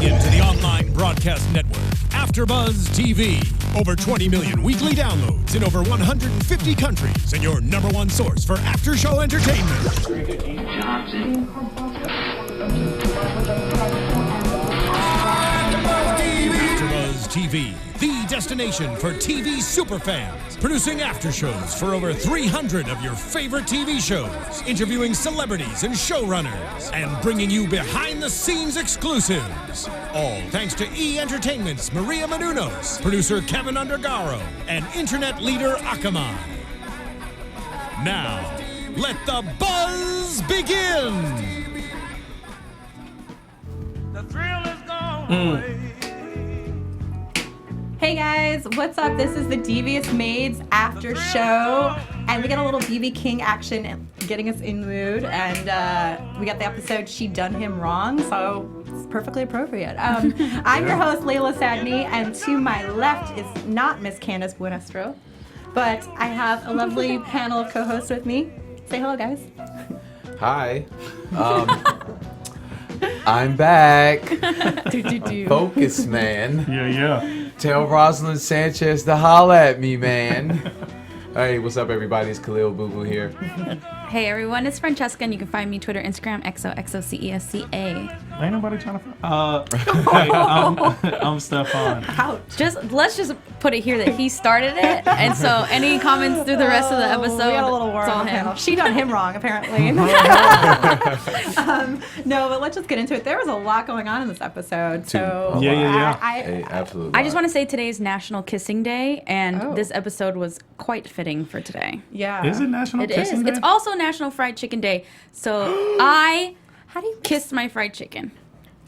into the online broadcast network, AfterBuzz TV. Over 20 million weekly downloads in over 150 countries, and your number one source for after-show entertainment. AfterBuzz TV, the destination for TV superfans, producing after shows for over 300 of your favorite TV shows, interviewing celebrities and showrunners, and bringing you behind-the-scenes exclusives. All thanks to E! Entertainment's Maria Menounos, producer Kevin Undergaro, and internet leader Akamai. Now, let the buzz begin! The thrill is gone away. Hey guys, what's up? This is the Devious Maids after show, and we got a little BB King action getting us in the mood, and we got the episode She Done Him Wrong, so it's perfectly appropriate. I'm your host, Laila Sadny, and to my left is not Miss Candace Buenastro, but I have a lovely panel of co-hosts with me. Say hello, guys. Hi. I'm back. Focus, man. Yeah. Tell Rosalind Sanchez to holla at me, man. Hey, what's up, everybody? It's Khaleil Abooboo here. Hey everyone, it's Francesca, and you can find me Twitter, Instagram, XOXOCESCA. Ain't nobody trying to hey, I'm Stephaune. Ouch. Let's just put it here that he started it, and so any comments through the rest of the episode, We got a little war it's all on the him. panel. She done him wrong, apparently. No, but let's just get into it. There was a lot going on in this episode. So Yeah. Hey, absolutely. I just want to say today's National Kissing Day, and Oh. this episode was quite fitting for today. Yeah. Is it National It is. Kissing Day? It's also National Fried Chicken Day, so I kissed my fried chicken.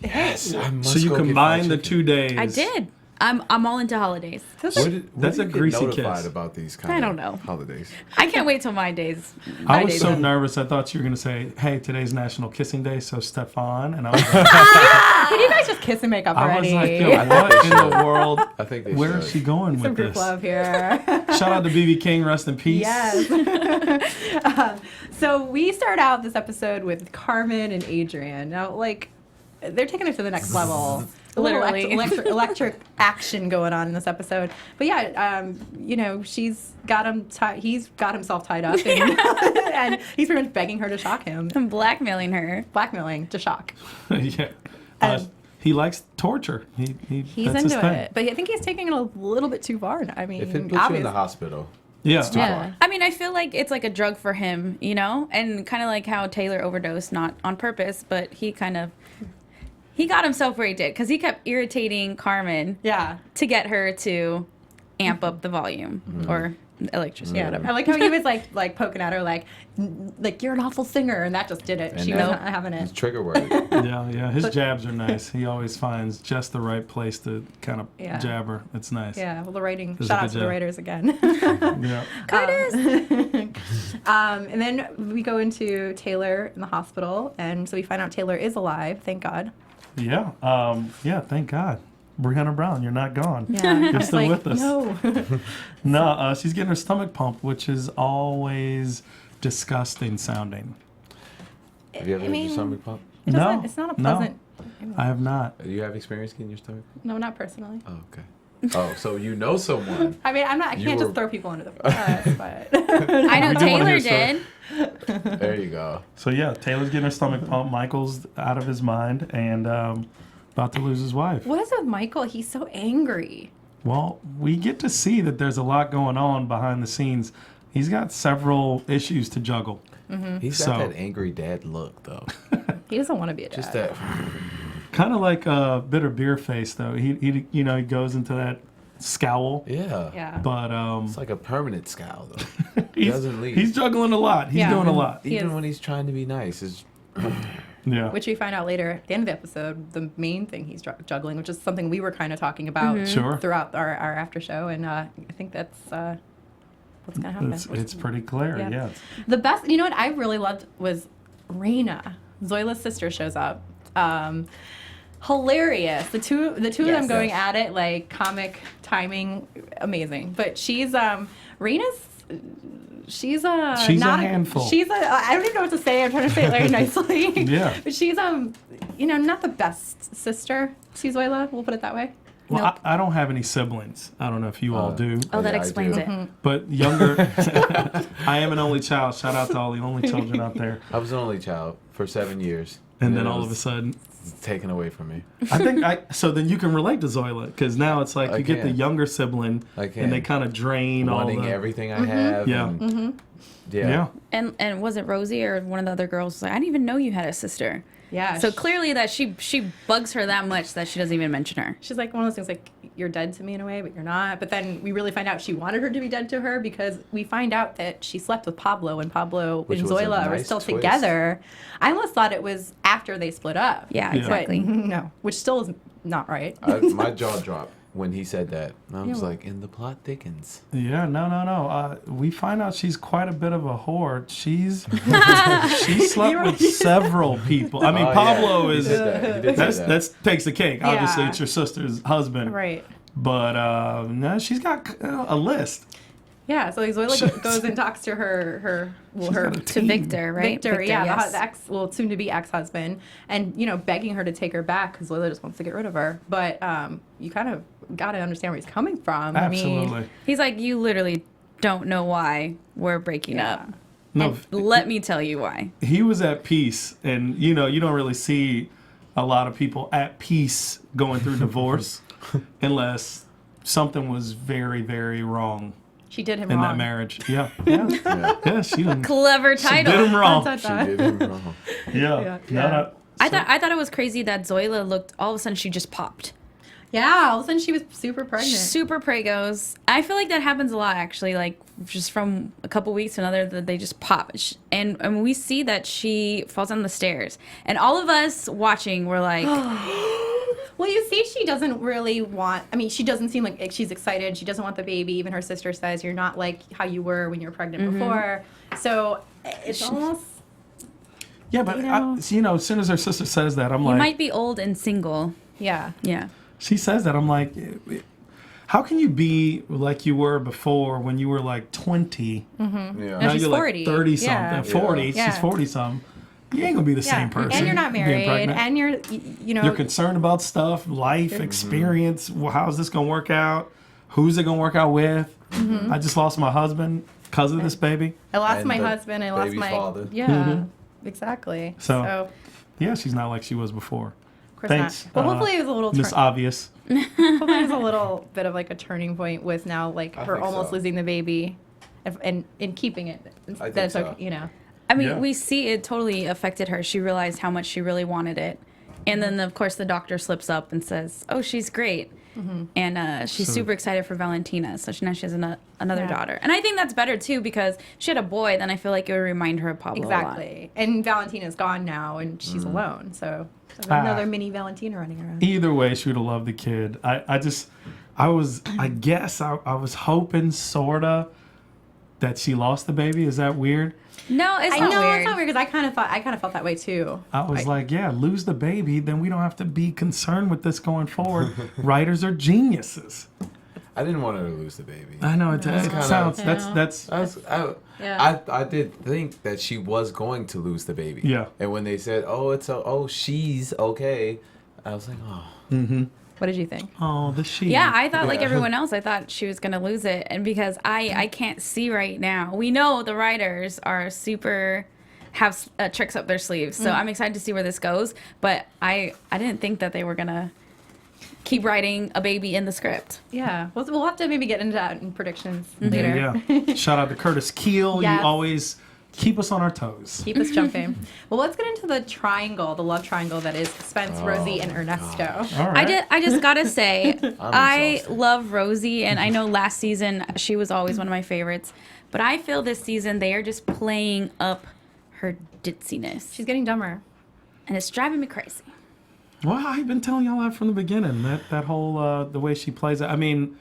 Yes, I must So you go get combine fried the chicken. 2 days. I did. I'm all into holidays. Where That's do a you greasy get notified kiss. about these kind I of don't know. holidays? I can't wait till my days. I my was days so end. nervous. I thought you were going to say, hey, today's National Kissing Day, so Stephaune. And I was like, Can you guys just kiss and make up I already? was like, yo, what in the world? I think they Where should. is she going Some with group this? love here. Shout out to BB King, rest in peace. Yes. So we start out this episode with Carmen and Adrian. Now, like, they're taking it to the next level. A little Literally. electric action going on in this episode. But yeah, she's got him. He's got himself tied up, and, and he's pretty much begging her to shock him, I'm blackmailing her. blackmailing to shock. Yeah. And- He likes torture. He's He's that's his into thing. it, but I think he's taking it a little bit too far. I mean, If it puts you in obvious- the hospital, Yeah. too far. I mean, I feel like it's like a drug for him, you know? And kind of like how Taylor overdosed, not on purpose, but he got himself where he did. Because he kept irritating Carmen yeah. to get her to amp up the volume or electricity, Yeah, whatever. I like how he was like poking at her, like you're an awful singer, and that just did it. And She was that- not having it's it. trigger word. Yeah. His jabs are nice. He always finds just the right place to kind of Yeah. jab her. It's nice. Yeah, well, the writing. Does a Shout out good to the job. writers again. Yeah. And then we go into Taylor in the hospital, and so we find out Taylor is alive. Thank God. Yeah. Thank God. Brianna Brown, you're not gone. Yeah, You're I was still like, with us. No. No, she's getting her stomach pumped, which is always disgusting sounding. Have you ever had your stomach pump? It No, doesn't- it's not a no. pleasant. I have not. Do you have experience getting your stomach? No, not personally. Oh, okay. Oh, so you know someone. I mean, I You can't were- just throw people under the bus, but I know We do wanna Taylor hear did. There you go. So yeah, Taylor's getting her stomach pumped. Michael's out of his mind and about to lose his wife. what is with Michael? He's so angry. Well, we get to see that there's a lot going on behind the scenes. He's got several issues to juggle. He's So- got that angry dad look, though. He doesn't want to be a dad. Just that. Kind of like a bitter beer face, though. He he goes into that scowl. Yeah. Yeah. But It's like a permanent scowl, though. Doesn't leave. he's juggling a lot. He's Yeah. doing a lot. He Even is. when he's trying to be nice, is Yeah. Which we find out later at the end of the episode, the main thing he's juggling, which is something we were kind of talking about Sure. throughout our after show, and I think that's what's gonna happen. It's pretty clear. Yeah. Yeah. The best, you know what I really loved was Raina. Zoila's sister shows up. Hilarious. The two of them going at it, like comic timing, amazing. But she's Raina's. She's a She's a handful. I don't even know what to say. I'm trying to say it very nicely. Yeah. But she's not the best sister see Zoila. We'll put it that way. Well, Nope. I don't have any siblings. I don't know if you all do. Oh, that Yeah, I explains do. it. But younger, I am an only child. Shout out to all the only children out there. I was an only child for 7 years. And then it all of a was sudden, taken away from me. I think so then you can relate to Zoila because now it's like I you get the can. younger sibling I can. and they kind of drain all Wanting the everything I have. Yeah. And, yeah. And was it Rosie or one of the other girls was like, I didn't even know you had a sister. Yeah. So clearly that she bugs her that much that she doesn't even mention her. She's like one of those things like, you're dead to me in a way, but you're not. But then we really find out she wanted her to be dead to her because we find out that she slept with Pablo when Pablo Which and was a Zoila were nice still twist. together. I almost thought it was after they split up. Yeah, Yeah. exactly. But no, which still is not right. my jaw dropped when he said that. I was Yeah. like, and the plot thickens. Yeah, no. We find out she's quite a bit of a whore. She slept with several people. I mean, Oh, yeah. Pablo He is did that. He did say that. that's takes the cake. Obviously, Yeah. it's your sister's husband. Right. But no, she's got a list. Yeah, so like Zoila goes and talks to her To Victor, right? Victor, yeah, yes. the ex, well, soon to be ex-husband, and begging her to take her back because Zoila just wants to get rid of her. But you kind of got to understand where he's coming from. Absolutely. I mean, He's like, you literally don't know why we're breaking Yeah. up. No, And let me tell you why. he was at peace, and you don't really see a lot of people at peace going through divorce unless something was very, very wrong she did him in wrong. that marriage. Yeah, yeah, she didn't. Clever She title. did him wrong. That's She that. did him wrong. Yeah. Yeah. No. I thought it was crazy that Zoila looked, all of a sudden she just popped. Yeah, all of a sudden she was super pregnant. Super pregos. I feel like that happens a lot actually, like just from a couple weeks to another that they just pop. And we see that she falls down the stairs. And all of us watching were like, Well, you see, she doesn't really want. I mean, she doesn't seem like she's excited. She doesn't want the baby. Even her sister says, "You're not like how you were when you were pregnant before." So it's almost. Yeah, but as soon as her sister says that, I'm you like, might be old and single. Yeah. Yeah. she says that, I'm like, how can you be like you were before when you were like 20? Yeah. No, she's you're 40. like 30 Yeah. something, 40. Yeah. She's 40 something. You ain't gonna be the same person. And you're not being married, pregnant. and you're, You're concerned about stuff, life, experience. Well, how's this gonna work out? Who's it gonna work out with? I just lost my husband because of this baby. I lost And my the husband. I lost baby's my father. Yeah, exactly. So- Yeah, she's not like she was before. of course Thanks. not. Well, hopefully it was a little. Miss Obvious. Hopefully it was a little bit of like a turning point with now like I her think almost so. losing the baby, and keeping it. think That's so. okay, I mean, Yeah. we see it totally affected her. She realized how much she really wanted it. And then, of course, the doctor slips up and says, oh, she's great. And she's So- super excited for Valentina. So now she has another Yeah. daughter. And I think that's better, too, because if she had a boy, then I feel like it would remind her of Pablo a lot. Exactly. And Valentina's gone now, and she's alone. So another mini Valentina running around. Either way, she would have loved the kid. I guess I was hoping sorta that she lost the baby. Is that weird? No, it's I not know weird. it's not weird because I kind of felt that way too. I was like, yeah, lose the baby, then we don't have to be concerned with this going forward. Writers are geniuses. I didn't want her to lose the baby. I know it kinda- sounds. Yeah. That's I did think that she was going to lose the baby. Yeah. And when they said, she's okay, I was like, oh. What did you think? oh the she. Yeah, I thought like Yeah. everyone else, I thought she was gonna lose it, and because I can't see right now. We know the writers are super have tricks up their sleeves, so I'm excited to see where this goes. But I didn't think that they were gonna keep writing a baby in the script. Yeah, we'll have to maybe get into that in predictions later. Yeah. Shout out to Curtis Keel. Yes. You always keep us on our toes. Keep us jumping. Well, let's get into the triangle, the love triangle that is Spence, Rosie, and Ernesto. All right. I just gotta say, I exhausted. love Rosie, and I know last season she was always one of my favorites, but I feel this season they are just playing up her ditziness, She's getting dumber. and it's driving me crazy. Well, I've been telling y'all that from the beginning. That whole the way she plays it. I mean,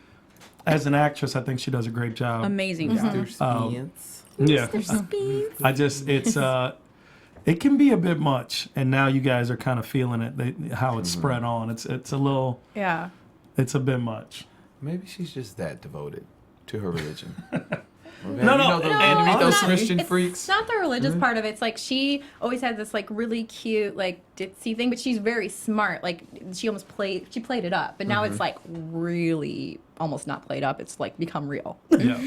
as an actress, I think she does a great job. Amazing job. Yeah. I just it can be a bit much, and now you guys are kind of feeling it. How it's spread on. It's a little. Yeah. It's a bit much. Maybe she's just that devoted to her religion. Okay? No, You no, know those, and you meet those honestly- Christian It's freaks. not the religious part of it. It's like she always had this like really cute like ditzy thing, but she's very smart. Like she played it up, but now it's like really almost not played up. It's like become real. Yeah.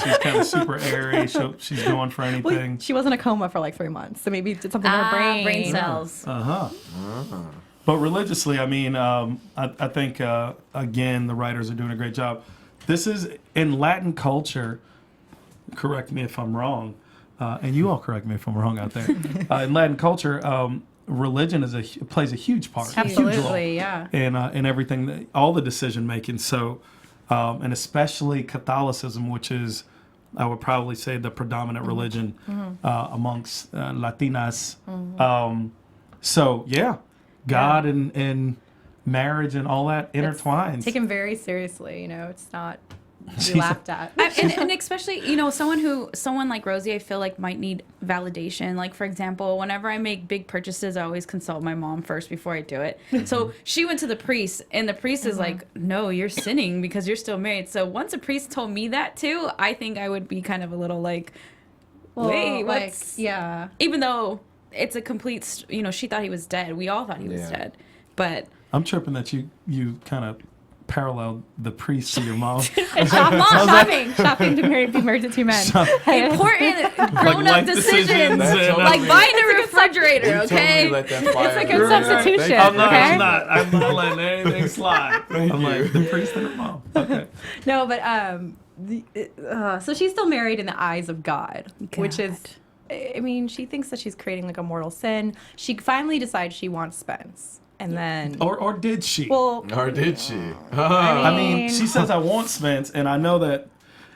She's kind of super airy. She's going for anything. She was in a coma for like 3 months, so maybe it's something in her brain. Brain cells. But religiously, I mean, I think, again, the writers are doing a great job. This is, in Latin culture, correct me if I'm wrong, and you all correct me if I'm wrong out there. In Latin culture, religion plays a huge part. a huge role Absolutely, yeah. in everything, all the decision making. So, and especially Catholicism, which is, I would probably say, the predominant religion amongst Latinas. So, yeah, God and marriage and all that intertwines. Taken very seriously, you know. It's not to be laughed at. And especially, you know, someone like Rosie, I feel like might need validation. Like, for example, whenever I make big purchases, I always consult my mom first before I do it. So she went to the priest, and the priest is like, no, you're sinning because you're still married. So once a priest told me that too, I think I would be kind of a little like, wait, like, what's... yeah. Even though it's a complete, you know, she thought he was dead. We all thought he was dead. But... I'm tripping that you kind of paralleled the priest to your mom. Shopping to be married to two men. Important grown-up life decisions. decisions and, Like buying a refrigerator, You okay? totally let that fly It's a under good the radar. substitution. Thank you. Okay. I'm not letting anything slide. I'm like, the priest and her mom. Okay. No, but so she's still married in the eyes of God, which is, I mean, she thinks that she's creating like a mortal sin. She finally decides she wants Spence, and then Or did she? well, Or did she? I mean, she says, I want Spence, and I know that,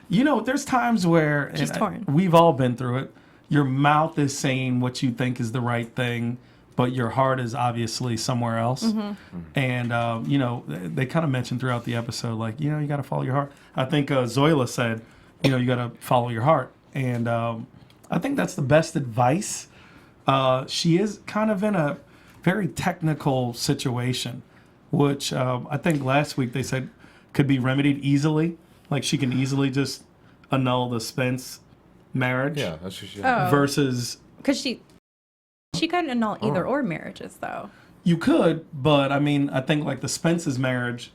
you know, there's times where She's and torn. We've all been through it. Your mouth is saying what you think is the right thing, but your heart is obviously somewhere else. And, you know, they kind of mentioned throughout the episode, like, you know, you got to follow your heart. I think Zoila said, you know, you got to follow your heart. And I think that's the best advice. She is kind of in a very technical situation, which I think last week they said could be remedied easily. Like she can easily just annul the Spence marriage yeah, that's what she. versus because she couldn't annul either or marriages though. you could, but I mean, I think like the Spence's marriage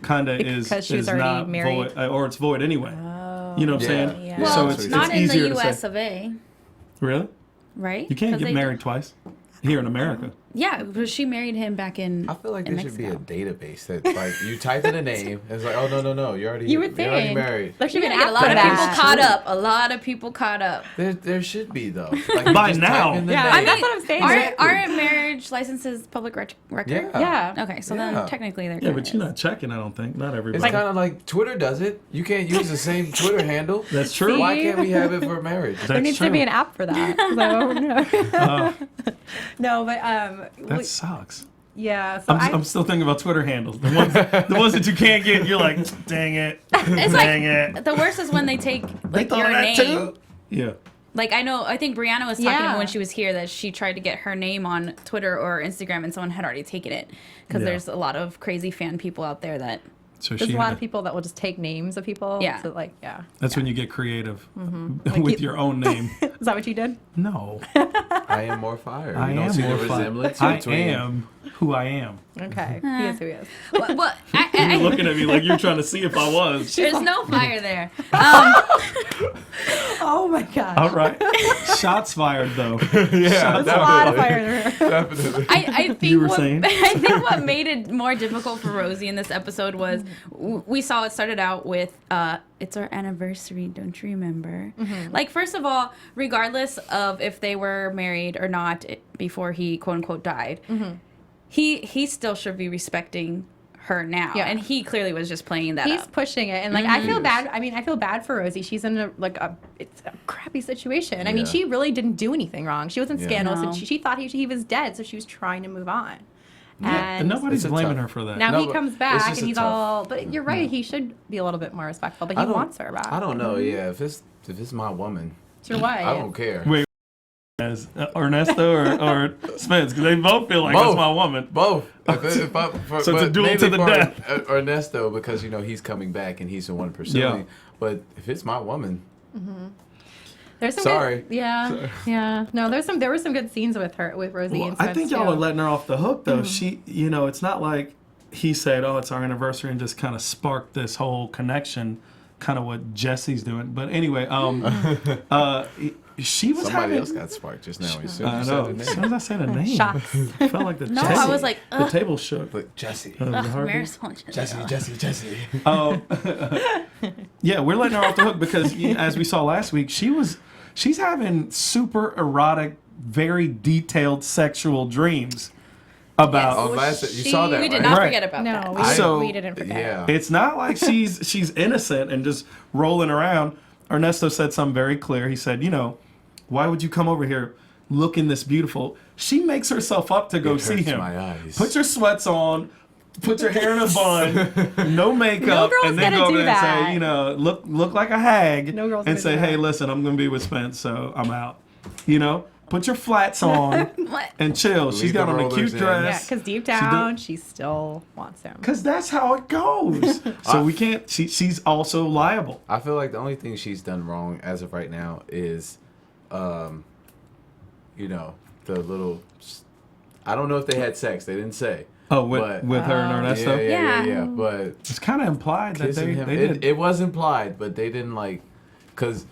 kind of is she was is already not married? void, or it's void anyway. You know what I'm saying? Yeah. So Well, it's not in easier the to US say. of A, Really? right? You can't 'Cause get they- married twice here in America. Yeah, because she married him back in I feel like in there should be a Mexico. database that like you type in a name. It's like, oh no, you're already You would you're already think married. there should be You're an gonna get a app lot for of people that. caught up. A lot of people caught up. There should be though. Like, you By just now. type in the Yeah, name. that's what I'm saying. Aren't marriage licenses public record? Yeah. Yeah. Okay, so Yeah. then technically they're Yeah, but you're not checking. I don't think. Not everybody. It's kind of like Twitter does it. You can't use the same Twitter handle. That's true. Why can't we have it for marriage? There needs to be an app for that. No, but That sucks. yeah. So I'm still thinking about Twitter handles. The ones that you can't get. You're like, dang it, It's dang like it. the worst is when they take like Thought your of that name. too. Yeah. Like I think Brianna was talking to Yeah. me when she was here that she tried to get her name on Twitter or Instagram and someone had already taken it because Yeah. there's a lot of crazy fan people out there that So there's she a lot had of people that will just take names of people. Yeah. To, like, yeah. That's when you get creative with your own name. Is that what you did? No, I am more fire. I You don't am see more the fun. resemblance I between. am who I am. Okay. He is who he is. well, You're looking at me like you're trying to see if I was. there's no fire there. Oh my gosh. All right. Shots fired though. Yeah, There's a lot of definitely. fire in her. Definitely. I think You were saying? I think what made it more difficult for Rosie in this episode was we saw it started out with it's our anniversary, don't you remember? Like, first of all, regardless of if they were married or not before he quote unquote died, he still should be respecting her now. Yeah. And he clearly was just playing that He's up. pushing it, and like I feel bad. I mean, I feel bad for Rosie. She's in it's a crappy situation. I mean, Yeah. she really didn't do anything wrong. She wasn't Yeah. scandalous, No. and she thought he was dead, so she was trying to move on. And And nobody's It's a blaming tough- her for that. now No, he but comes it's back, just and a he's tough- all. But you're right. He should be a little bit more respectful, but he wants her back. I don't know. Yeah, if it's my woman, It's your wife. I don't care. Wait, as Ernesto or Spence, because they both feel like that's my woman. Both. So it's a duel to the death. Ernesto, because he's coming back and he's the one pursuing. Yeah. But if it's my woman, There's some sorry. Good, yeah. No, there were some good scenes with Rosie and I Spence, think y'all too. are letting her off the hook, though. She, it's not like he said, "Oh, it's our anniversary," and just kind of sparked this whole connection, kind of what Jesse's doing. But anyway, she was Somebody having. else got sparked just now. As soon I as know. you As said soon as I said a name, Shocks. I felt like the No, Jesse, I was like, the table shook. Look, Jesse. The heartbeat. Marisol and Jesse. Jesse. Yeah, we're letting her off the hook because, as we saw last week, she's having super erotic, very detailed sexual dreams about. You saw that, We did right? not Right. forget about that. No, I- we didn't forget. Yeah. It's not like she's innocent and just rolling around. Ernesto said something very clear. He said, why would you come over here looking this beautiful? She makes herself up to go It see hurts him. my eyes. Put your sweats on. Put your hair in a bun, no makeup, No girl's and then gonna go over do there that. and say, look like a hag, No girl's and gonna say, do hey, that. listen, I'm gonna be with Spence, so I'm out. Put your flats on What? and chill. She's Leave got the on a rollers cute in. dress. Yeah, because deep down, she still wants him. Because that's how it goes. So we can't. She's also liable. I feel like the only thing she's done wrong as of right now is, the little. I don't know if they had sex. They didn't say. Oh, with But- her and Ernesto. Yeah. But It's kind of implied that kissing him, they did. it was implied, but they didn't because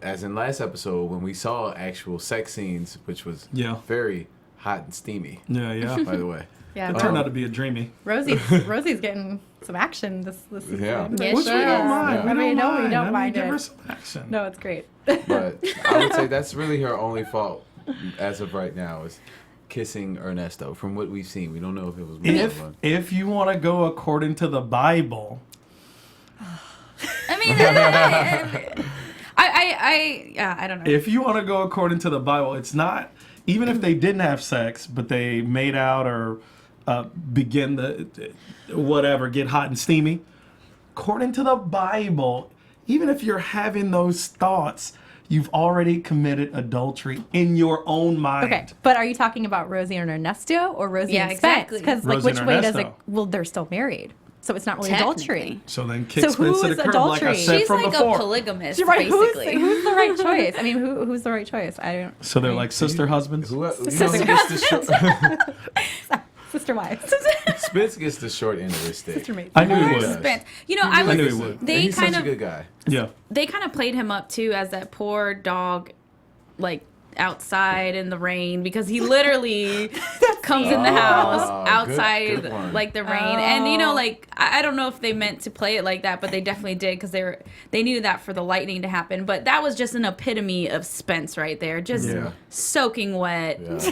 as in last episode when we saw actual sex scenes, which was very hot and steamy. Yeah. By the way. Yeah, It turned out to be a dreamy. Rosie's getting some action this season. Yeah. Yes, Which she we don't is. mind. I mean, no, we don't I mean, mind give it. her some action. No, it's great. But I would say that's really her only fault as of right now is kissing Ernesto. From what we've seen, we don't know if it was more of a- If you want to go according to the Bible, I mean, I don't know. if you want to go according to the Bible, it's not even if they didn't have sex, but they made out or begin the whatever, get hot and steamy. According to the Bible, even if you're having those thoughts, you've already committed adultery in your own mind. Okay, but are you talking about Rosie and Ernesto or Rosie Yeah, and Spence? exactly. Because Rosie which and way does it? Ernesto. Well, they're still married, so it's not really adultery. So then kick So Spence who to is the curb, like I adultery? said She's from like before. a polygamist, You're right. basically. Who's the right choice? I mean, who's the right choice? I don't. So they're like sister husbands. who gets the short, Sister wives. Spence gets the short end of the stick. Sister mates. I knew he Poor was. Spence. I knew he was. would. They He's kind such of a good guy. Yeah. they kind of played him up too as that poor dog, like outside in the rain because he literally comes in the house outside good one. like the rain, and like I don't know if they meant to play it like that, but they definitely did because they needed that for the lightning to happen. But that was just an epitome of Spence right there, just Yeah. soaking wet. Yeah.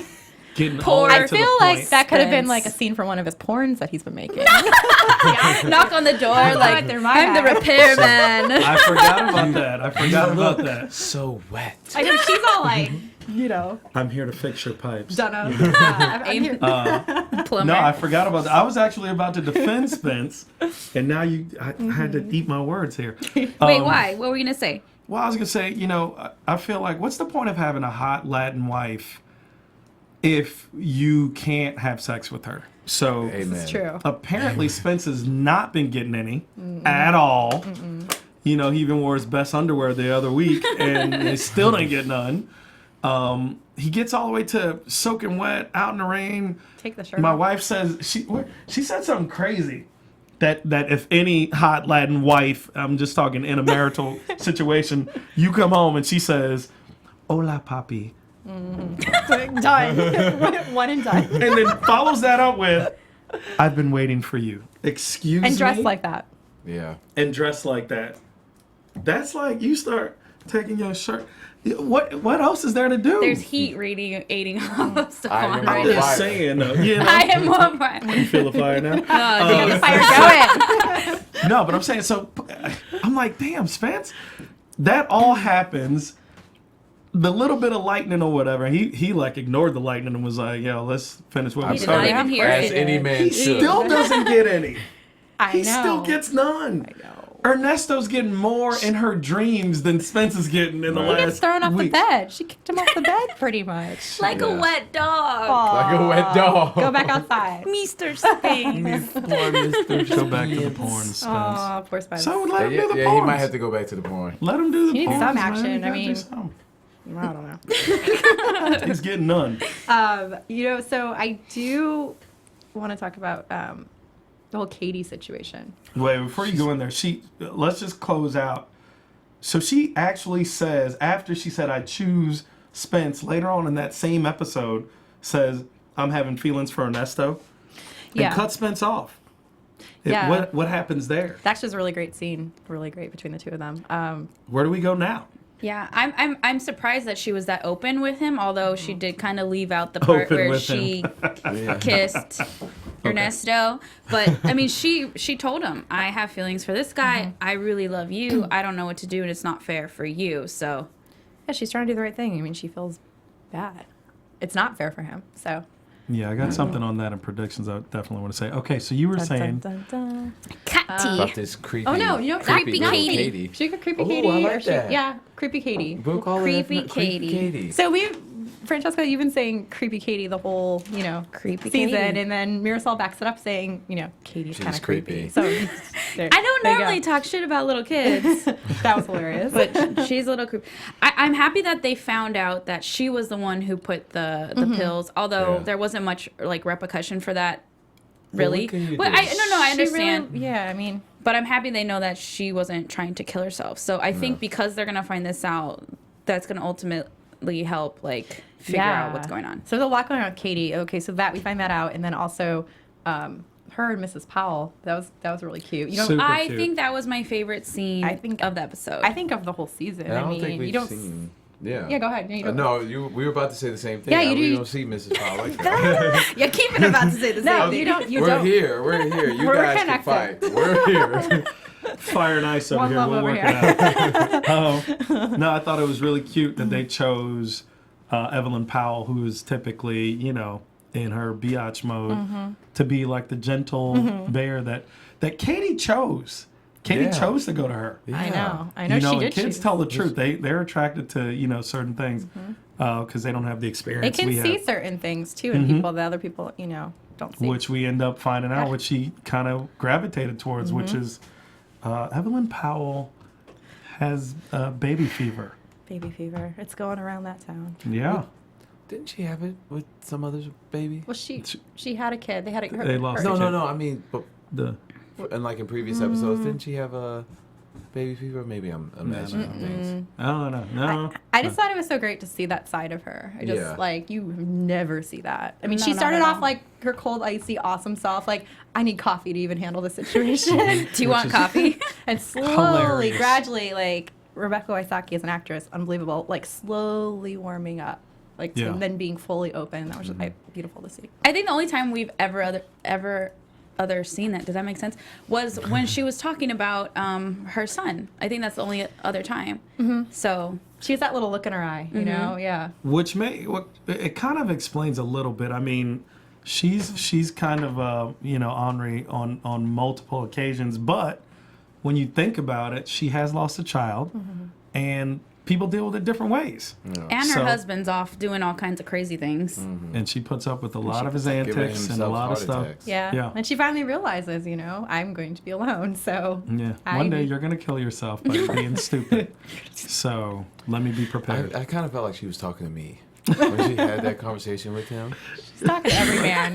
Getting Poor- all the way I to the feel like point. that could have been Spence. like a scene from one of his porns that he's been making. Knock on the door like they're my I'm the guy." repairman. I forgot about that. I forgot about that. So wet. I know she's all like, I'm here to fix your pipes. don't know. I'm here. Plumber. No, I forgot about that. I was actually about to defend Spence, and now I had to eat my words here. Wait, why? What were we gonna say? Well, I was gonna say, I feel like, what's the point of having a hot Latin wife if you can't have sex with her? So Amen. It's true. apparently Spence has not been getting any at all. He even wore his best underwear the other week, and he still didn't get none. He gets all the way to soaking wet, out in the rain. Take the shirt My off. wife says she said something crazy. That if any hot Latin wife, I'm just talking in a marital situation, you come home and she says, "Hola, papi," Done. One and done. and then follows that up with, "I've been waiting for you." Excuse me. And dressed like that. Yeah. And dressed like that. That's like you start taking your shirt. What else is there to do? There's heat aiding off of Stephaune am right I'm now. just fire. saying though. I am more fire. You feel the fire now? Get the fire going. No, but I'm saying, so I'm like, damn, Spence, that all happens. The little bit of lightning or whatever, he like ignored the lightning and was like, yo, let's finish what we He did not started. even hear As it. any man He should. still doesn't get any. I He know. still gets none. I know. Ernesto's getting more in her dreams than Spence is getting in the last He gets thrown off week. the bed. She kicked him off the bed pretty much. Like a wet dog. Like a wet dog. Go back outside. Mr. Spence. Poor Mr. Go back to the porn, Spence. Oh, poor Spence. So let him do the Yeah, porn. he might have to go back to the porn. Let him do the He needs porns, some man. action. He I gotta do mean- something. I don't know. He's getting none. So I do want to talk about the whole Katie situation. Wait, before you go in there, let's just close out. So she actually says, after she said, I choose Spence, later on in that same episode, says, I'm having feelings for Ernesto. And cut Spence off. Yeah. What happens there? That's just a really great scene. Really great between the two of them. Where do we go now? Yeah, I'm surprised that she was that open with him, although she did kind of leave out the part Open where with she kissed Ernesto. But I mean, she told him, I have feelings for this guy. I really love you. I don't know what to do, and it's not fair for you. So Yeah, she's trying to do the right thing. I mean, she feels bad. It's not fair for him. So. Yeah, I got something on that in predictions I definitely want to say. Okay, so you were saying... About this creepy. Oh no, you know, Creepy not Katie. She could creepy Ooh, Katie. I like or she, that. yeah, creepy Katie. We'll call her Creepy Creepy Katie. So Francesca, you've been saying creepy Katie the whole, Creepy season, Katie. and then Marisol backs it up saying, Katie's She's kind of creepy. creepy. So I don't normally talk shit about little kids, That was hilarious. but she's a little creepy. I'm happy that they found out that she was the one who put the pills, although Yeah. there wasn't much like repercussion for that. Really? what can you But do? I understand. I mean, But I'm happy they know that she wasn't trying to kill herself. So I think because they're gonna find this out, that's gonna ultimately help like figure out what's going on. So there's a lot going on with Katie. Okay, so that we find that out, and then also her and Mrs. Powell. That was really cute. Super I cute. think that was my favorite scene of the episode. I think of the whole season. I don't mean, think we've you don't. seen. Yeah. Yeah, go ahead. No, you don't. No, we were about to say the same thing. Yeah, you We do. don't see Mrs. Powell like that. You're keeping about to say the No, same you thing. don't. You We're don't. here. We're here. You We're guys connected. can fight. We're here. Fire and ice over One here. love We'll over work it out. No, I thought it was really cute that they chose Evelyn Powell, who is typically, in her biatch mode, to be like the gentle bear that Katie chose. Katie Yeah. chose to go to her. I know. I know. You she know, did. and kids choose. tell the truth. They're attracted to certain things because they don't have the They experience can we see have, certain things too in people that other people, don't see. which we end up finding out what she kind of gravitated towards, which is Evelyn Powell has baby fever. Baby fever. It's going around that town. Yeah, Didn't she have it with some other's baby? Well, she had a kid. They had a. They lost No, the no, kid. no. I mean, but the and like in previous episodes, didn't she have a baby fever? Maybe I'm imagining things. oh no. I just thought it was so great to see that side of her. I just Yeah. you never see that. I mean, No, she not started at off all. like her cold, icy, awesome self. Like, I need coffee to even handle this situation. Do you want coffee? And slowly, Hilarious. gradually, like Rebecca Wysocki as an actress, unbelievable. Like slowly warming up, like Yeah. and then being fully open. That was just like, beautiful to see. I think the only time we've ever seen that, does that make sense, was when she was talking about her son. I think that's the only other time. So She has that little look in her eye, you know? Yeah. Which it kind of explains a little bit. I mean, she's kind of ornery on multiple occasions, but when you think about it, she has lost a child, and people deal with it different ways. and her So- husband's off doing all kinds of crazy things. And she puts up with a lot of his Giving antics and a himself lot of heart stuff. attacks. Yeah. Yeah. And she finally realizes, I'm going to be alone. So Yeah. One day you're gonna kill yourself by being stupid. So let me be prepared. I kind of felt like she was talking to me when she had that conversation with him. she's talking to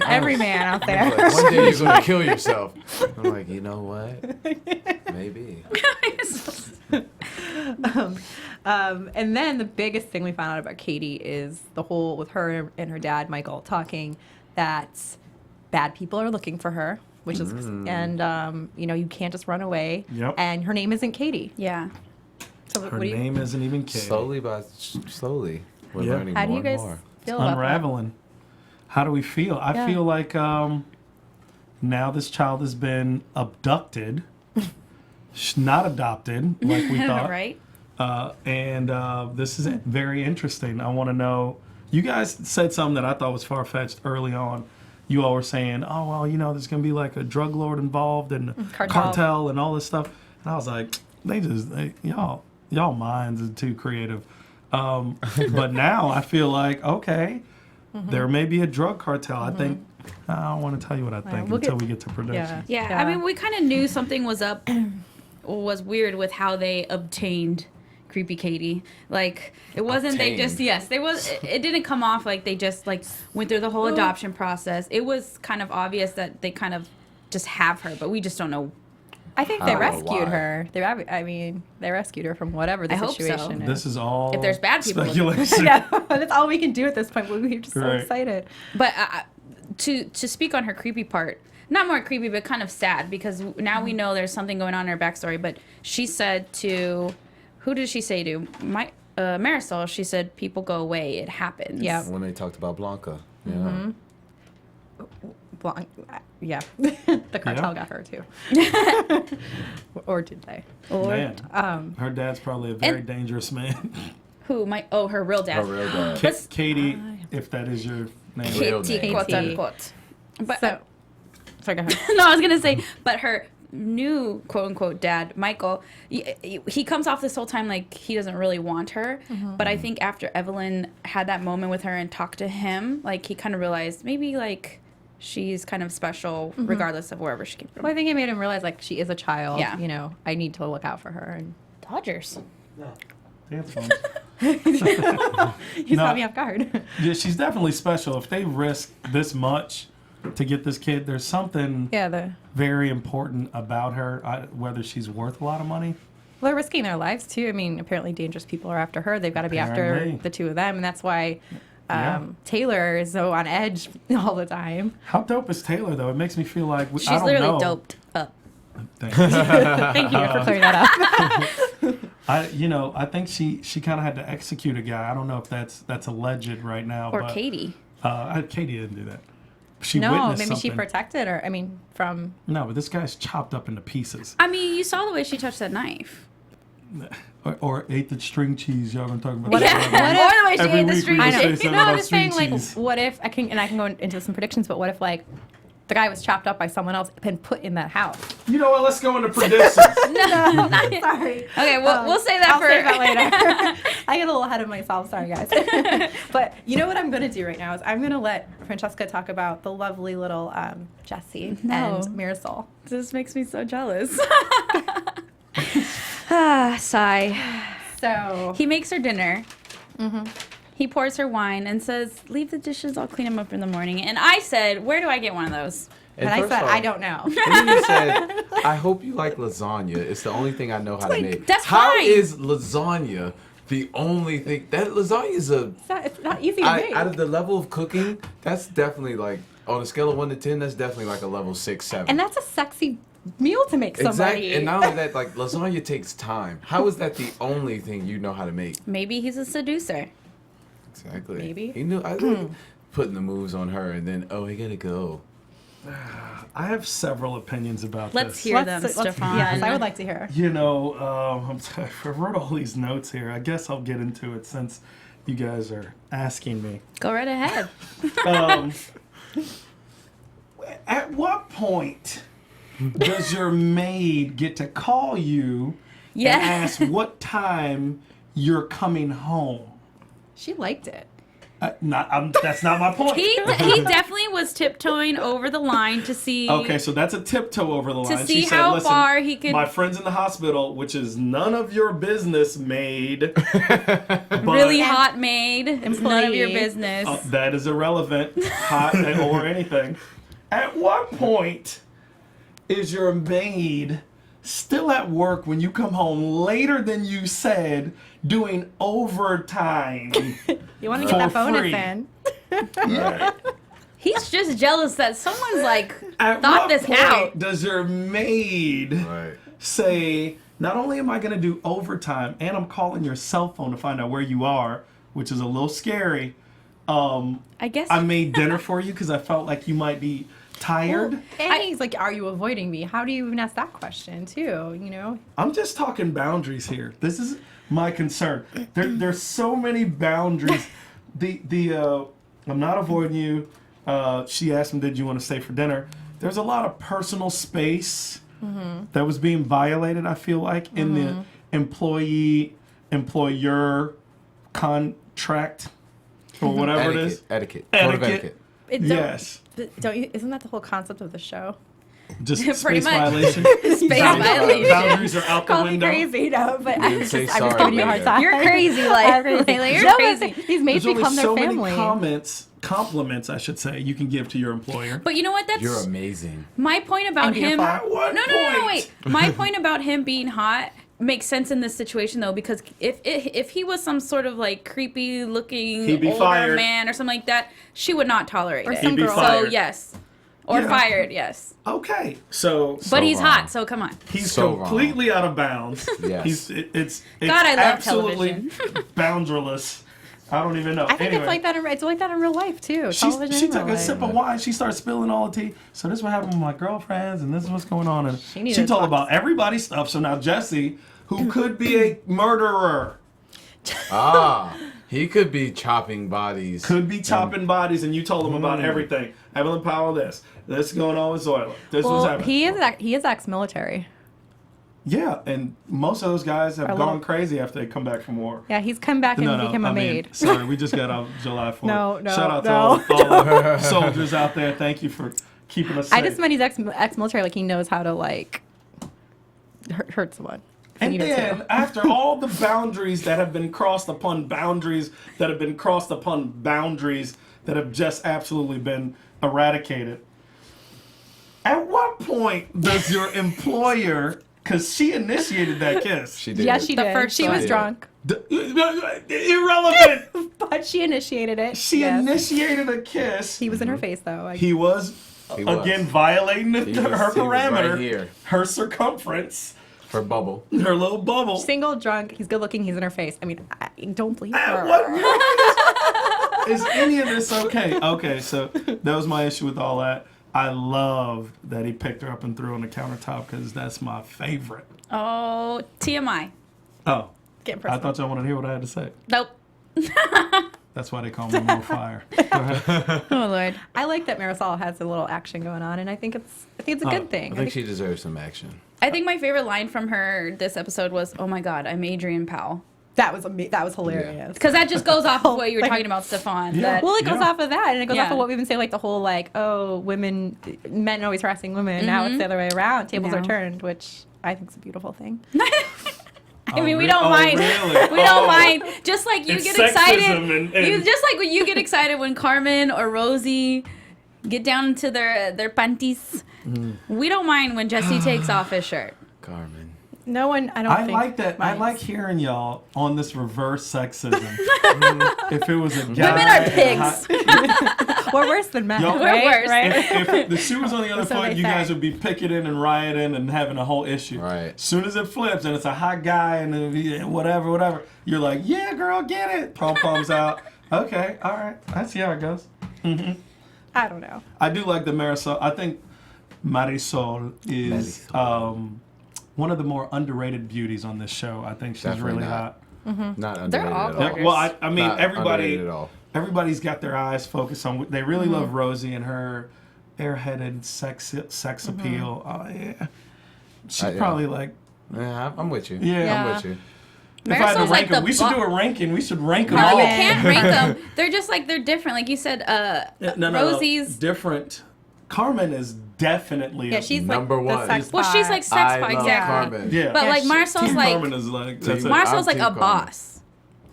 every man out there. Like, one day you're gonna kill yourself. I'm like, you know what? Maybe. And then the biggest thing we found out about Katie is the whole with her and her dad Michael talking that bad people are looking for her, which is and you can't just run away. Yep. And her name isn't Katie. Yeah. So Her what do you, name isn't even Kay. Slowly, we're Yeah. learning how do more you guys and more. feel about that? Unraveling. How do we feel? I Yeah. feel like now this child has been abducted, not adopted like we thought. Right? And this is very interesting. I want to know. You guys said something that I thought was far fetched early on. You all were saying, "Oh well, there's going to be like a drug lord involved and Cartel. cartel and all this stuff." And I was like, y'all minds are too creative. But now I feel like, okay, there may be a drug cartel. I think, I don't want to tell you what I think until we get to production. Yeah, I mean, we kind of knew something was up, was weird with how they obtained Creepy Katie. Like, it wasn't Obtained. it didn't come off like they just like went through the whole adoption process. It was kind of obvious that they kind of just have her, but we just don't know. I think they rescued her. They rescued her from whatever the situation is. This is all If there's bad people, speculation. That's all we can do at this point. We're just so excited. But to speak on her creepy part, not more creepy, but kind of sad, because now we know there's something going on in her backstory. But she said to, who did she say to? Marisol. She said, "People go away. It happens." Yeah. When they talked about Blanca. Yeah. Mm-hmm. Yeah, the cartel got her too. Or did they? Man, her dad's probably a very dangerous man. Who? Her real dad. Her real dad. Katie, if that is your name. Katie, quote unquote. But sorry, go ahead. no, I was gonna say, but her new quote unquote dad, Michael, he comes off this whole time like he doesn't really want her. But I think after Evelyn had that moment with her and talked to him, like he kind of realized maybe like she's kind of special regardless of wherever she came from. Well, I think it made him realize like she is a child. Yeah. You know, I need to look out for her. And Dodgers. Dance moms. he's caught me off guard. Yeah, she's definitely special. If they risk this much to get this kid, there's something very important about her, whether she's worth a lot of money. Well, they're risking their lives too. I mean, apparently dangerous people are after her. They've got to be after the two of them, and that's why Taylor is so on edge all the time. How dope is Taylor, though? It makes me feel like she's literally doped up. Thanks. Thank you for clearing that up. I think she kind of had to execute a guy. I don't know if that's alleged right now. Or but, Katie. Katie didn't do that. She no, witnessed maybe something. she protected her. I mean, from... No, but this guy's chopped up into pieces. I mean, you saw the way she touched that knife. Or ate the string cheese. Y'all been talking about Or the way she ate the string cheese. No, I'm just saying, like, what if, I can go into some predictions, but what if, like, the guy was chopped up by someone else and put in that house? You know what? Let's go into predictions. No, sorry. Okay, we'll say that I'll for save that later. I get a little ahead of myself. Sorry, guys. But you know what I'm going to do right now is I'm going to let Francesca talk about the lovely little Jesse and Marisol. This makes me so jealous. Sigh. So he makes her dinner. He pours her wine and says, "Leave the dishes, I'll clean them up in the morning." And I said, "Where do I get one of those?" And I said, "I don't know." And then you said, "I hope you like lasagna. It's the only thing I know how to make." That's How fine. is lasagna the only thing? That lasagna is It's not easy to make. out of the level of cooking, that's definitely like, on a scale of 1 to 10, that's definitely like a level 6, 7. And that's a sexy meal to make somebody. Exactly. And not only that, like, lasagna takes time. How is that the only thing you know how to make? Maybe he's a seducer. Exactly. Maybe. He knew. I think putting the moves on her, and then he gotta go. I have several opinions about Let's this. hear them, Stephaune. Yes, I would like to hear. You know, I wrote all these notes here. I guess I'll get into it since you guys are asking me. Go right ahead. At what point does your maid get to call you and ask what time you're coming home? She liked it. That's not my point. He definitely was tiptoeing over the line to see. Okay, so that's a tiptoe over the line. To see She said, how "Listen, far he could. My friend's in the hospital, which is none of your business, maid." Really hot maid. It's none of your business. That is irrelevant, hot or anything. At what point is your maid still at work when you come home later than you said, doing overtime? You want to get that bonus free? in. Right. He's just jealous that someone's like At thought what this point out. does your maid say, not only am I going to do overtime, and I'm calling your cell phone to find out where you are, which is a little scary. I guess I made dinner for you because I felt like you might be tired. And he's like, "Are you avoiding me?" How do you even ask that question, too? You know. I'm just talking boundaries here. This is my concern. There's so many boundaries. I'm not avoiding you. She asked him, "Did you want to stay for dinner?" There's a lot of personal space that was being violated, I feel like, in the employee-employer contract or whatever it is. Etiquette. Code of etiquette. Yes. Isn't that the whole concept of the show? Just Pretty space much. violation. Space violation. Boundaries are out the Call me window. crazy, no, but I was say just sorry giving you a hard later. time. You're crazy, like Laila, you're crazy. These maids There's only become their so family. many compliments, I should say, you can give to your employer. But you know what? That's You're amazing. my point about And him. beautiful. At what No, point? wait. My point about him being hot makes sense in this situation though, because if he was some sort of like creepy looking He'd be older fired. man or something like that, she would not tolerate Or it. some He'd be girl. So fired. yes, or Yeah. fired, yes. Okay, so But he's wrong. hot, so come on. he's So completely out of bounds. Yes. It's God, I love absolutely boundaryless. I don't even know. I think Anyway. it's like that. It's like that in real life too. Television She in took real a life. sip of wine. She started spilling all the tea. So this is what happened with my girlfriends, and this is what's going on. And needed she to told talk. about everybody's stuff. So now Jesse, who could be a murderer, He could be chopping bodies. could be chopping bodies, and you told him about everything. Evelyn Powell, this is going on with Zoila. This was Well, happening. he is ex-military. Yeah, and most of those guys have Are gone little- crazy after they come back from war. Yeah, he's come back and became a maid. Sorry, we just got out July 4th. No, Shout out no. to all the soldiers out there. Thank you for keeping us safe. I just meant he's ex-military. Like he knows how to like hurt someone. if he And needed then, to. after all the boundaries that have been crossed upon boundaries that have been crossed upon boundaries that have just absolutely been eradicated, at what point does your employer, because she initiated that kiss, She did. Yeah, she The did. first She one. was drunk, irrelevant. but she initiated it. She Yes. initiated a kiss. He was in her face though. He was, He was. again, violating He was- her he was parameter, right here. her circumference, For bubble. her little bubble. Single, drunk. He's good looking. He's in her face. I mean, I don't believe At her. what point is any of this okay? Okay, so that was my issue with all that. I love that he picked her up and threw her on the countertop because that's my favorite. Oh, TMI. Oh, Getting I personal. thought y'all wanted to hear what I had to say. Nope. That's why they call me More Fire. Go ahead. Oh Lord. I like that Marisol has a little action going on, and I think it's a good thing. I think she deserves some action. I think my favorite line from her this episode was, "Oh my God, I'm Adrian Powell," that was hilarious. because that just goes off of what you were Like- talking about, Stephaune. Yeah. That Well, it goes Yeah. off of that, and it goes off Yeah. of what we've been saying, like the whole like, oh, men always harassing women. Now it's the other way around. Tables are Now. turned, which I think is a beautiful thing. I mean, we re- don't oh, mind. really? We don't Oh. mind. Just like you It's get excited. sexism and- You just like when you get excited when Carmen or Rosie get down into their panties. We don't mind when Jesse takes off his shirt. Carmen. No one, I don't I think. like that. I minds. like hearing y'all on this reverse sexism. If it was a guy, Women are and a pigs. We're worse than men. Y'all- We're right? worse. Right? if the shoe was on the other So foot, they you say. guys would be picketing and rioting and having a whole issue. Right. As soon as it flips and it's a hot guy and whatever, you're like, yeah, girl, get it. Pom poms out. Okay, all right. I see how it goes. I don't know. I do like the Marisol. I think Marisol is one of the more underrated beauties on this show. I think she's Definitely really not. hot. Not underrated all at all. gorgeous. Well, I mean, Not everybody. underrated at all. Everybody's got their eyes focused on. They really love Rosie and her airheaded sex appeal. Oh yeah, she's yeah. probably like. Yeah, I'm with you. Yeah. I'm with you. If I had to Marisol's rank like them, the we should bu- do a ranking. We should rank them No, all. you can't rank them. They're just like they're different. Like you said, No, Rosie's. different. Carmen is definitely Yeah, she's Number like one. the sex Well, she's like sex I pot, love exactly. Carmen. yeah. But Yeah, like she- Marisol's Team like Carmen is like that's it. Marisol's like Team a Carmen. boss.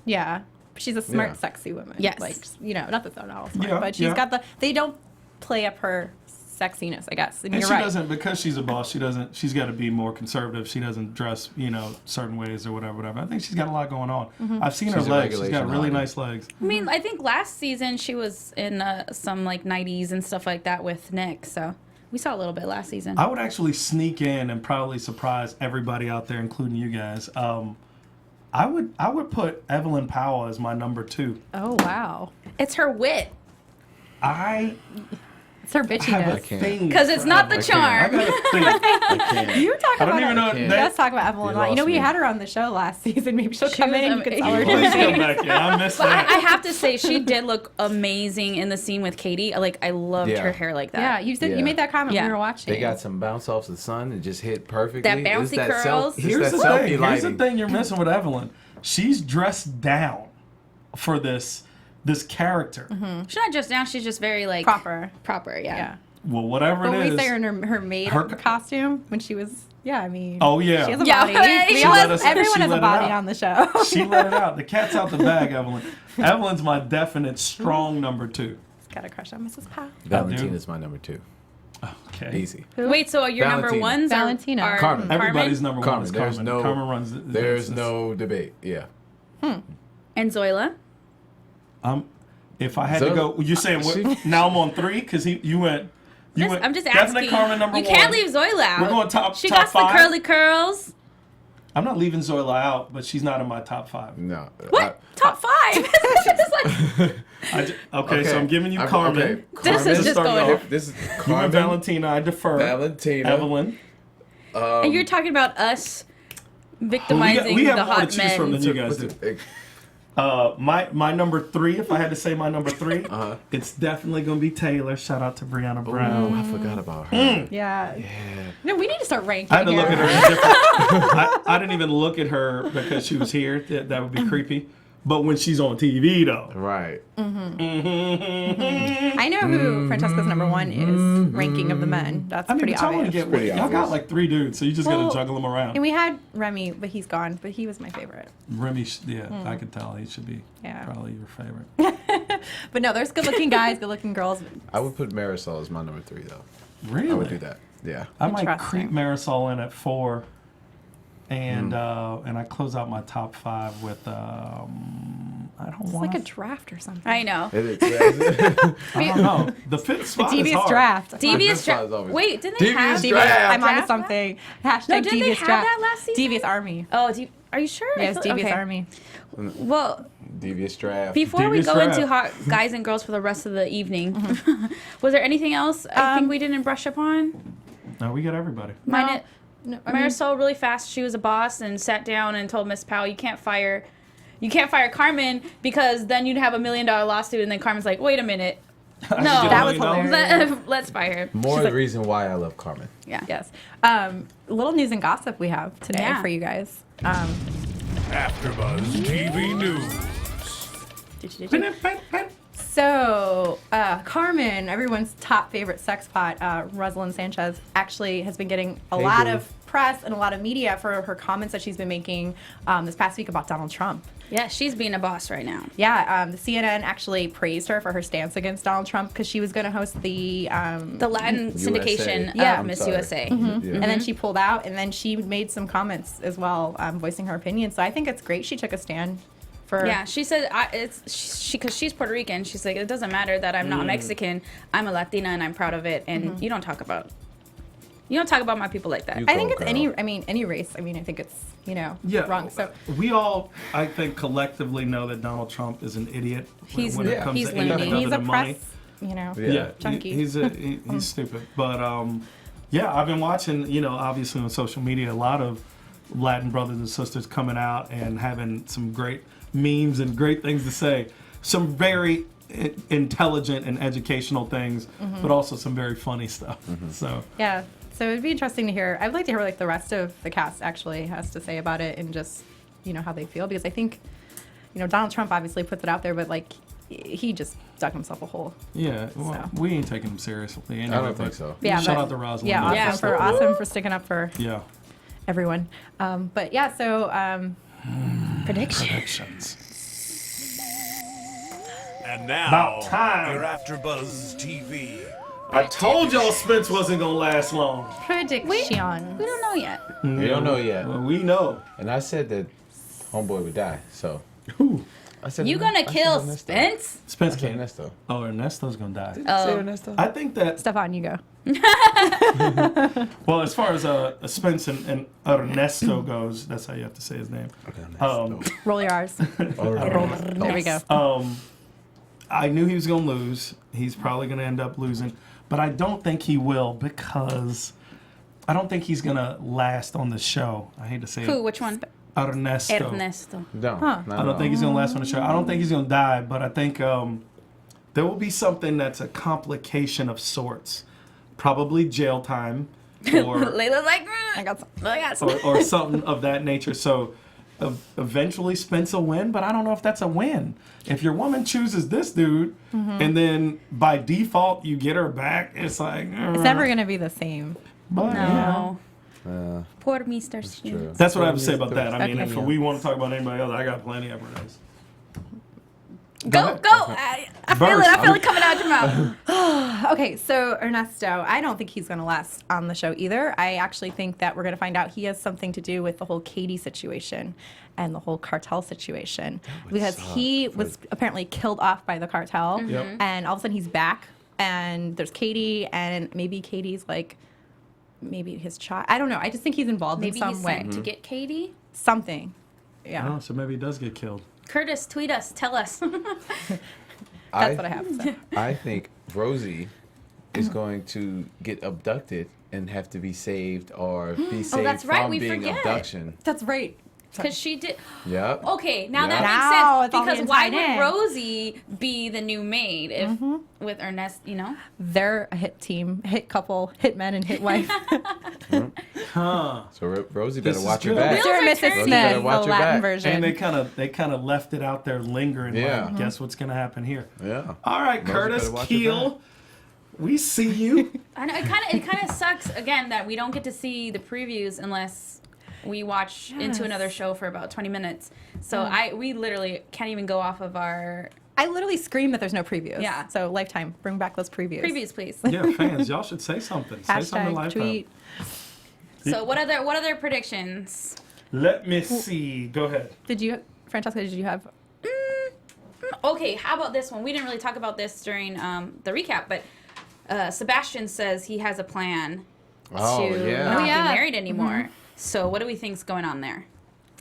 Yeah. She's a smart, Yeah. sexy woman. Yes. Like, not that they're not all smart, Yeah, but she's yeah. got they don't play up her sexiness, I guess. And And you're she right. doesn't, because she's a boss, she's got to be more conservative. She doesn't dress, certain ways or whatever. I think she's got a lot going on. I've seen She's her a legs. She's got regulation really hottie. nice legs. I mean, I think last season she was in some like 90s and stuff like that with Nick. So we saw a little bit last season. I would actually sneak in and probably surprise everybody out there, including you guys. I would put Evelyn Powell as my number 2. Oh, wow. It's her wit. I It's her have a bitchiness. thing. Because it's not the I charm. got a thing. I can't. You talk I don't about even know. her. Let's talk about Evelyn a lot. You know, lost we me. had her on the show last season. Maybe she'll She come was in and you can tell her. amazing. Please come back. Yeah, I missed But that. I have to say, she did look amazing in the scene with Katie. Like, I loved Yeah. her hair like that. Yeah, you said Yeah. you made that comment Yeah. when we were watching. They got some bounce off the sun and just hit perfectly. That It's bouncy that curls. It's Here's that the selfie thing. Here's the lighting. thing you're missing with Evelyn. She's dressed down for this character. She's not just down, she's just very, like... proper. Proper, yeah. Yeah. Well, whatever But it when is. we say her in her maid Her- costume when she was, yeah, I mean. Oh, yeah. She has a Yeah, body. she We all- let us- everyone she has let a it body out. on the show. She let it out. The cat's out the bag, Evelyn. Evelyn's my definite strong number 2. Got a crush on Mrs. Powell. Valentina's my number 2. Okay. Easy. Wait, so your number Valentina. ones are... Valentina. are Carmen. Everybody's number one Carmen. is There's Carmen. no. Carmen runs. There's no debate. Yeah. And Zoila? If I had to go, you're saying what, now I'm on 3 because you went. You went. I'm just definitely asking. Carmen number you 1. can't leave Zoila out. We're going top. She top got 5. the curly curls. I'm not leaving Zoila out, but she's not in my top 5. No. What? Top 5? It's like, Okay, so I'm giving you Carmen. Okay. This Carmen. is just Start going... off. This is You and Carmen. Valentina, I defer. Valentina. Evelyn. and you're talking about us victimizing we have the more to hot choose men. from than you guys do. My number 3, if I had to say my number 3, it's definitely gonna be Taylor. Shout out to Brianna Brown. Oh, I forgot about her. Yeah. No, we need to start ranking. I had to here. look at her. In different, I didn't even look at her because she was here. That would be creepy. But when she's on TV, though, Right. I know who Francesca's number 1 is. Ranking of the men. That's I mean, pretty but y'all want to obvious. get Pretty y'all got obvious. like 3 dudes, so you just Well, gotta juggle them around. And we had Remy, but he's gone. But he was my favorite. Remy, I could tell he should be Yeah. probably your favorite. But no, there's good-looking guys, good-looking girls. I would put Marisol as my number 3 though. Really? I would do that. Yeah. I might Interesting. creep Marisol in at 4, and I close out my top 5 with I don't It's want like a draft or something. I know. It is. I don't know. The 5th spot is Devious hard. draft. Devious This one's draft. always- Wait, didn't they have... Devious draft. I'm onto Draft? something. No, Hashtag didn't they Devious have draft. that last season? Devious Army. Oh, are you sure? Yes, Devious Okay. Army. Well, Devious draft. before we Devious go into draft. hot guys and girls for the rest of the evening, was there anything else I think we didn't brush up on? No, we got everybody. Mine, No, I mean, Marisol really fast. She was a boss and sat down and told Miss Powell, "You can't fire Carmen because then you'd have $1 million lawsuit." And then Carmen's like, "Wait a minute, no, that was hilarious. let's fire her." More the reason why I love Carmen. Yeah. Yes. Little news and gossip we have today Yeah. for you guys. AfterBuzz TV News. So, Carmen, everyone's top favorite sex pot, Rosalind Sanchez, actually has been getting a lot of press and a lot of media for her comments that she's been making this past week about Donald Trump. Yeah, she's being a boss right now. Yeah, the CNN actually praised her for her stance against Donald Trump because she was going to host the Latin syndication Yeah. of Miss sorry. USA. Yeah. and then she pulled out, and then she made some comments as well, voicing her opinion. So I think it's great she took a stand for. Yeah, she said because she's Puerto Rican. She's like, it doesn't matter that I'm not Mexican. I'm a Latina and I'm proud of it. And you don't talk about my people like that. You I think go, it's girl. any race. I mean, I think it's wrong. So we all, I think, collectively know that Donald Trump is an idiot He's- when it yeah. comes he's to anything loony. other he's a than money. press, Yeah. junkie. He's stupid. But yeah, I've been watching, obviously on social media, a lot of Latin brothers and sisters coming out and having some great memes and great things to say. Some very intelligent and educational things, but also some very funny stuff. So yeah. So it'd be interesting to hear. I'd like to hear what the rest of the cast actually has to say about it and just how they feel, because I think Donald Trump obviously puts it out there, but he just dug himself a hole. yeah, well, So. we ain't taking him seriously. Anyway, I don't think but so. Yeah, shout but- out to Rosalind. Yeah, Yeah. awesome for sticking up for Yeah. everyone. But yeah, so Predictions. And now, About time. your AfterBuzz TV. I told y'all Spence wasn't gonna last long. prediction. We don't know yet. We don't know yet. Well, we know. And I said that homeboy would die. So Who? I said You gonna I said kill Ernesto. Spence? Spence I said can't. Ernesto. Oh, Ernesto's gonna die. Did I say Oh. Ernesto? I think that. Stefan, you go. Well, as far as Spence and Ernesto goes, that's how you have to say his name. Ernesto. Roll your R's. All right. There we go. I knew he was going to lose. He's probably going to end up losing. But I don't think he will because I don't think he's going to last on the show. I hate to say it. Who? Which one? Ernesto. No, I don't think he's going to last on the show. I don't think he's going to die, but I think there will be something that's a complication of sorts. Probably jail time. Or, Layla's like, I got some. or something of that nature. So eventually Spence will win, but I don't know if that's a win. If your woman chooses this dude, and then by default you get her back, it's like... It's never going to be the same. But, No. yeah. Poor Mr. Spence. That's what I have to say about that. I mean, Okay. if we want to talk about anybody else, I got plenty of praise. Go. I feel it. I feel it coming out your mouth. Okay, so Ernesto, I don't think he's going to last on the show either. I actually think that we're going to find out he has something to do with the whole Katie situation and the whole cartel situation. Because he was apparently killed off by the cartel, and all of a sudden he's back, and there's Katie, and maybe Katie's like, maybe his child. I don't know. I just think he's involved Maybe in some he's way. sent to get Katie. Something. Yeah. Oh, so maybe he does get killed. Curtis, tweet us. Tell us. That's what I have to say. I think Rosie is going to get abducted and have to be saved or be saved that's right, from we being forget. abduction. That's right. Because she did. Yep. Okay, now Yeah. that Now makes it's all sense. Because being why tied would in. Rosie be the new maid if with Ernest, you know? They're a hit team, hit couple, hit men and hit wife. Huh. So Rosie better This is watch her good. back. Mr. and Wheels are Mrs. turning. Smith, Better the watch your Latin back. version. And they kind of left it out there lingering. Yeah. Like, guess what's going to happen here? Yeah. All right, Rosie Curtis better watch her Keel. We see you. I know it kind of sucks again that we don't get to see the previews unless we watch into another show for about 20 minutes. So we literally can't even go off of our I literally scream that there's no previews. Yeah. So Lifetime, bring back those previews. previews, please. Yeah, fans, y'all should say something. Say something Hashtag like tweet. So what other predictions? Let me see. Go ahead. Francesca, did you have? Okay, how about this one? We didn't really talk about this during the recap, but Sebastian says he has a plan Oh, to yeah. not Oh, yeah. be married anymore. So what do we think's going on there?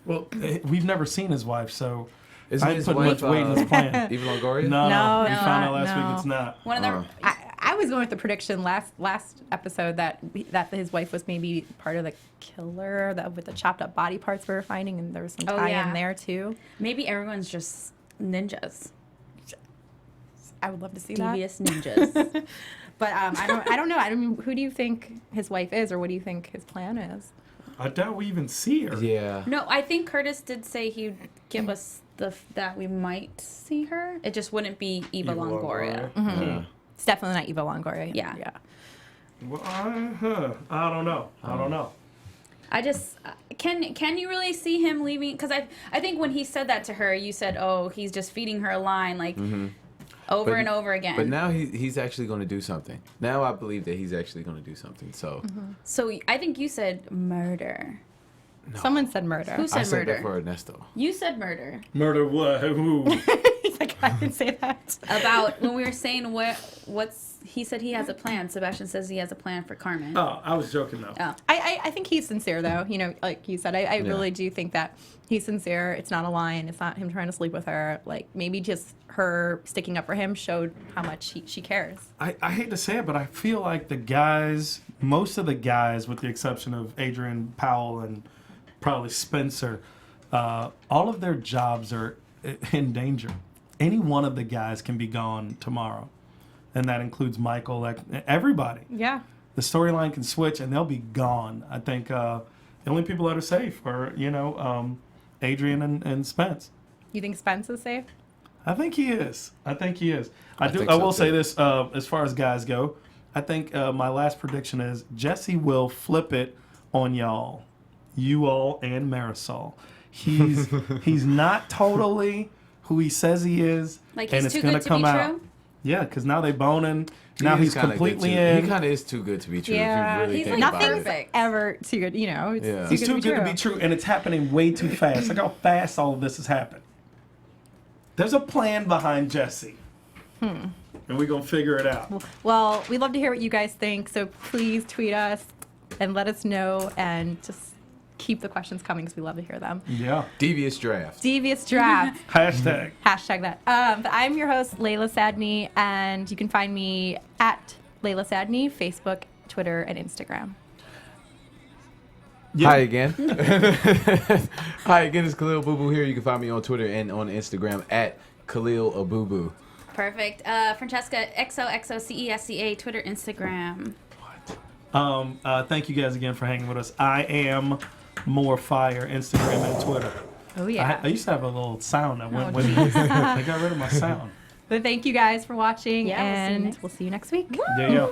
Well, we've never seen his wife, so Isn't I his put wife, much weight in his plan. Eva Longoria? No, No, we found out last no. week it's not. One of the I was going with the prediction last episode that his wife was maybe part of the killer with the chopped up body parts we were finding, and there was some tie in there too. maybe everyone's just ninjas, I would love to see devious ninjas. that. But I don't know. I mean, who do you think his wife is, or what do you think his plan is? I doubt we even see her. Yeah. No, I think Curtis did say he'd give us that we might see her. It just wouldn't be Eva Longoria. Yeah. It's definitely not Eva Longoria. Yeah. Yeah. Well, I don't know. I don't know. I just can you really see him leaving? Because I think when he said that to her, you said, oh, he's just feeding her a line like over and over again. But now he's actually going to do something. Now I believe that he's actually going to do something. So So I think you said murder. no. Someone said murder. Who said I said murder? that for Ernesto. You said murder. Murder what? Who? He's like, I didn't say that. About when we were saying he said he has a plan. Sebastian says he has a plan for Carmen. Oh, I was joking though. Oh. I think he's sincere though. You know, like you said, I really do think that he's sincere. It's not a line. It's not him trying to sleep with her. Like maybe just her sticking up for him showed how much she cares. I hate to say it, but I feel like the guys, most of the guys, with the exception of Adrian Powell and probably Spencer, all of their jobs are in danger. Any one of the guys can be gone tomorrow. And that includes Michael, like everybody. Yeah. The storyline can switch and they'll be gone. I think the only people that are safe are, Adrian and Spence. You think Spence is safe? I think he is. I think I think I so, will say too. this as far as guys go. I think my last prediction is Jesse will flip it on y'all, you all, and Marisol. He's not totally who he says he is, Like and he's it's too gonna good to come be out. true? Yeah, because now they boning. Now He he's is kinda completely good too- in. He kind of is too good to be true. Yeah, if you really he's think like about Nothing's it. perfect. ever too good. You know, it's Yeah. He's too good to be true, and it's happening way too fast. Look how fast all of this has happened. There's a plan behind Jesse. And we're going to figure it out. Well, we'd love to hear what you guys think. So please tweet us and let us know, and just keep the questions coming because we love to hear them. Yeah. Devious draft. Devious draft. Hashtag. Hashtag that. But I'm your host, Laila Sadny, and you can find me at Laila Sadny, Facebook, Twitter, and Instagram. Yeah. Hi again. Hi again, it's Khaleil Abooboo here. You can find me on Twitter and on Instagram at Khaleil Abooboo. Perfect. Francesca, XOXOCESCA, Twitter, Instagram. Thank you guys again for hanging with us. I am more fire, Instagram and Twitter. Oh, yeah. I used to have a little sound that went with it. I got rid of my sound. But thank you guys for watching, Yeah, and we'll see you next week. Yeah.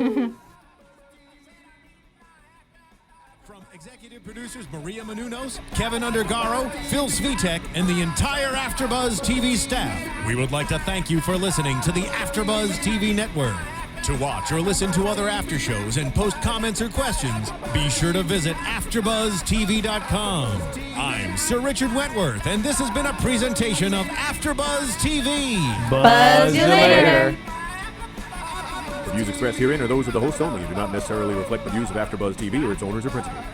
From executive producers Maria Menounos, Kevin Undergaro, Phil Svitek, and the entire AfterBuzz TV staff, we would like to thank you for listening to the AfterBuzz TV network. To watch or listen to other after shows and post comments or questions, be sure to visit AfterBuzzTV.com. I'm Sir Richard Wentworth, and this has been a presentation of AfterBuzz TV. Buzz you later. The views expressed herein are those of the host only and do not necessarily reflect the views of AfterBuzz TV or its owners or principals.